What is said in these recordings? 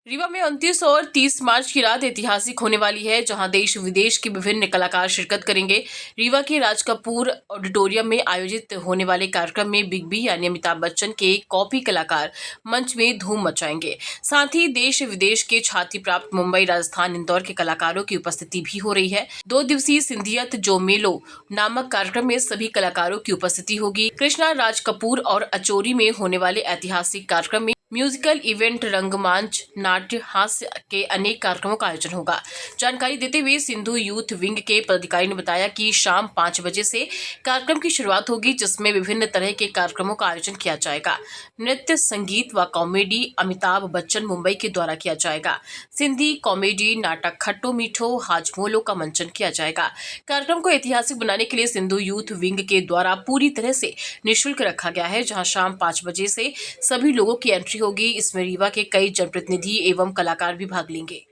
रीवा में 29 और 30 मार्च की रात ऐतिहासिक होने वाली है, जहां देश विदेश के विभिन्न कलाकार शिरकत करेंगे। रीवा के राज कपूर ऑडिटोरियम में आयोजित होने वाले कार्यक्रम में बिग बी यानी अमिताभ बच्चन के कॉपी कलाकार मंच में धूम मचाएंगे। साथ ही देश विदेश के ख्याति प्राप्त मुंबई, राजस्थान, इंदौर के कलाकारों की उपस्थिति भी हो रही है। 2 दिवसीय सिंधियत जो मेलो नामक कार्यक्रम में सभी कलाकारों की उपस्थिति होगी। कृष्णा राज कपूर और अचोरी में होने वाले ऐतिहासिक कार्यक्रम में म्यूजिकल इवेंट, रंगमंच, नाट्य, हास्य के अनेक कार्यक्रमों का आयोजन होगा। जानकारी देते हुए सिंधु यूथ विंग के पदाधिकारी ने बताया कि शाम 5 बजे से कार्यक्रम की शुरुआत होगी, जिसमें विभिन्न तरह के कार्यक्रमों का आयोजन किया जाएगा। नृत्य, संगीत व कॉमेडी अमिताभ बच्चन मुंबई के द्वारा किया जाएगा। सिंधी कॉमेडी, नाटक, खट्टो मीठो, हाजमोलो का मंचन किया जाएगा। कार्यक्रम को ऐतिहासिक बनाने के लिए सिंधु यूथ विंग के द्वारा पूरी तरह से निःशुल्क रखा गया है, जहां शाम 5 बजे से सभी लोगों की एंट्री होगी। इसमें रीवा के कई जनप्रतिनिधि एवं कलाकार भी भाग लेंगे।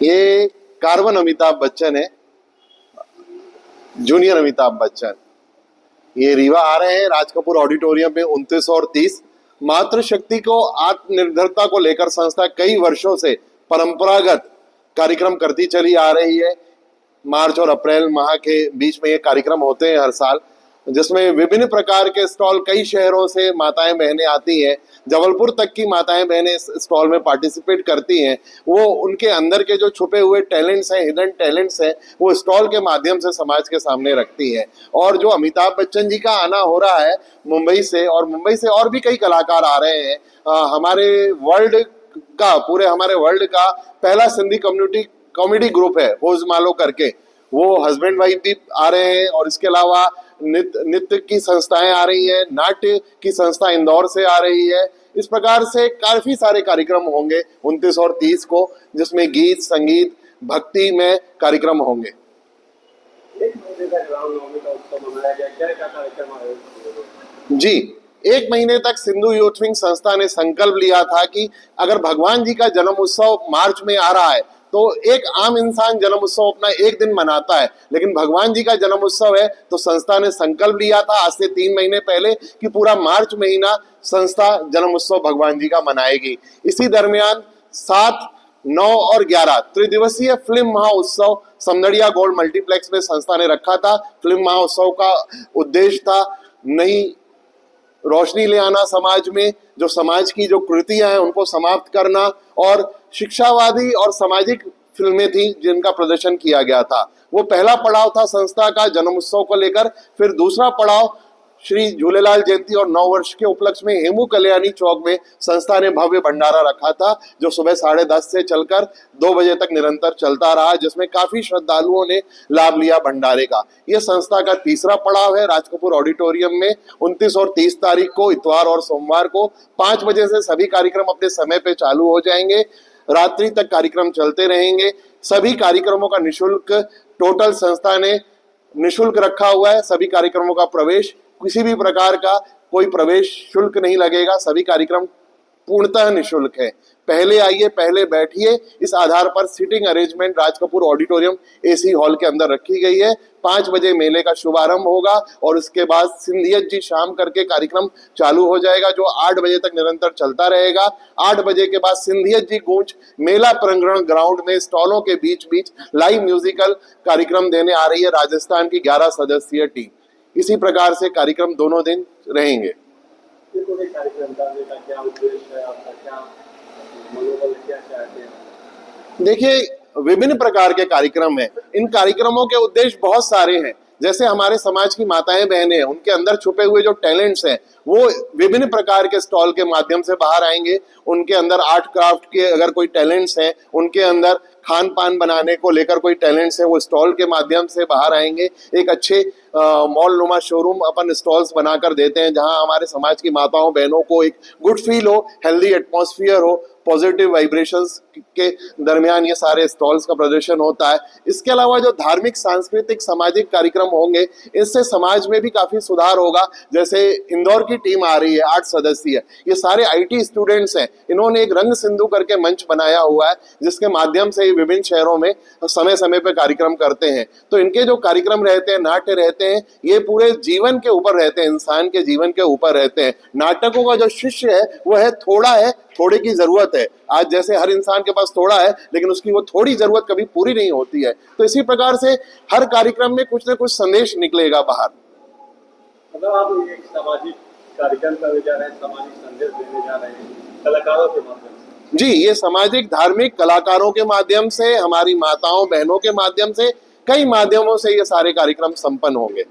ये कार्बन अमिताभ बच्चन है, जूनियर अमिताभ बच्चन। ये रीवा आ रहे हैं राज कपूर ऑडिटोरियम में 29 और 30। मातृशक्ति को, आत्मनिर्भरता को लेकर संस्था कई वर्षों से परंपरागत कार्यक्रम करती चली आ रही है। मार्च और अप्रैल माह के बीच में ये कार्यक्रम होते हैं हर साल, जिसमें विभिन्न प्रकार के स्टॉल, कई शहरों से माताएं बहनें आती हैं। जबलपुर तक की माताएं बहनें इस स्टॉल में पार्टिसिपेट करती हैं। वो उनके अंदर के जो छुपे हुए टैलेंट्स हैं, हिडन टैलेंट्स हैं, वो स्टॉल के माध्यम से समाज के सामने रखती हैं। और जो अमिताभ बच्चन जी का आना हो रहा है मुंबई से, और मुंबई से और भी कई कलाकार आ रहे हैं। हमारे वर्ल्ड का पहला सिंधी कम्युनिटी कॉमेडी ग्रुप है होज मालो करके, वो हस्बैंड वाइफ भी आ रहे हैं। और इसके अलावा नृत्य की संस्थाएं आ रही है, नाट्य की संस्था इंदौर से आ रही है। इस प्रकार से काफी सारे कार्यक्रम होंगे 29 और 30 को, जिसमें गीत, संगीत, भक्ति में कार्यक्रम होंगे। जी, 1 महीने तक सिंधु यूथ विंग संस्था ने संकल्प लिया था कि अगर भगवान जी का जन्म उत्सव मार्च में आ रहा है तो एक आम इंसान जन्म उत्सव अपना एक दिन मनाता है, लेकिन भगवान जी का जन्म उत्सव है तो संस्था ने संकल्प लिया था आज से 3 महीने पहले कि पूरा मार्च महीना संस्था जन्म उत्सव भगवान जी का मनाएगी। इसी दरमियान 7, 9 और 11 त्रिदिवसीय फिल्म महोत्सव समदड़िया गोल्ड मल्टीप्लेक्स में संस्था ने रखा था। फिल्म महोत्सव का उद्देश्य था नई रोशनी ले आना समाज में, जो समाज की जो कृतियां हैं उनको समाप्त करना, और शिक्षावादी और सामाजिक फिल्में थी जिनका प्रदर्शन किया गया था। वो पहला पड़ाव था संस्था का जन्म उत्सव को लेकर। फिर दूसरा पड़ाव श्री झूलेलाल जयंती और 9 वर्ष के उपलक्ष्य में हेमू कल्याणी चौक में संस्था ने भव्य भंडारा रखा था, जो सुबह 10:30 से चलकर 2 बजे तक निरंतर चलता रहा, जिसमें काफी श्रद्धालुओं ने लाभ लिया भंडारे का। यह संस्था का तीसरा पड़ाव है राज कपूर ऑडिटोरियम में 29 और 30 तारीख को, इतवार और सोमवार को 5 बजे से सभी कार्यक्रम अपने समय पे चालू हो जाएंगे। रात्रि तक कार्यक्रम चलते रहेंगे। सभी कार्यक्रमों का निःशुल्क, टोटल संस्था ने निःशुल्क रखा हुआ है। सभी कार्यक्रमों का प्रवेश, किसी भी प्रकार का कोई प्रवेश शुल्क नहीं लगेगा। सभी कार्यक्रम पूर्णतः निःशुल्क है। पहले आइए, पहले बैठिए। इस आधार पर seating arrangement Raj Kapoor auditorium AC hall के अंदर रखी गई है। 5 बजे मेले का शुभारंभ होगा और उसके बाद सिंधियत जी शाम करके कार्यक्रम चालू हो जाएगा, जो 8 बजे तक निरंतर चलता रहेगा। 8 बजे के बाद सिंधियत जी गूंज मेला प्रांगण ग्राउंड में स्टॉलों के बीच बीच लाइव म्यूजिकल कार्यक्रम देने आ रही है राजस्थान की 11 सदस्यीय टीम। इसी प्रकार से कार्यक्रम दोनों दिन रहेंगे। देखिए, विभिन्न प्रकार के कार्यक्रम हैं। इन कार्यक्रमों के उद्देश्य बहुत सारे हैं। जैसे हमारे समाज की माताएं बहनें हैं, उनके अंदर छुपे हुए जो टैलेंट्स हैं वो विभिन्न प्रकार के स्टॉल के माध्यम से बाहर आएंगे। उनके अंदर आर्ट क्राफ्ट के अगर कोई टैलेंट्स हैं, उनके अंदर खान पान बनाने को लेकर कोई टैलेंट्स है, वो स्टॉल के माध्यम से बाहर आएंगे। एक अच्छे मॉल नुमा शोरूम अपन स्टॉल्स बनाकर देते हैं, जहां हमारे समाज की माताओं बहनों को एक गुड फील हो, हेल्दी एटमॉस्फेयर हो, पॉजिटिव वाइब्रेशंस के दरमियान ये सारे स्टॉल्स का प्रदर्शन होता है। इसके अलावा जो धार्मिक, सांस्कृतिक, सामाजिक कार्यक्रम होंगे, इससे समाज में भी काफी सुधार होगा। जैसे इंदौर की टीम आ रही है 8 सदस्यीय, ये सारे IT स्टूडेंट्स हैं। इन्होंने एक रंग सिंधु करके मंच बनाया हुआ है, जिसके माध्यम से विभिन्न शहरों में समय समय पर कार्यक्रम करते हैं। तो इनके जो कार्यक्रम रहते हैं, नाट्य रहते हैं, ये पूरे जीवन के ऊपर रहते हैं, इंसान के जीवन के ऊपर रहते हैं। नाटकों का जो शिष्य है वो है थोड़ा है थोड़े की जरूरत है। आज जैसे हर इंसान के पास थोड़ा है, लेकिन उसकी वो थोड़ी जरूरत कभी पूरी नहीं होती है। तो इसी प्रकार से हर कार्यक्रम में कुछ न कुछ संदेश निकलेगा बाहर। मतलब आप एक सामाजिक कार्यक्रम करने जा रहे हैं, सामाजिक संदेश देने जा रहे हैं कलाकारों के माध्यम से। जी, ये सामाजिक धार्मिक कलाकारों के माध्यम से, हमारी माताओं बहनों के माध्यम से, कई माध्यमों से ये सारे कार्यक्रम संपन्न होंगे।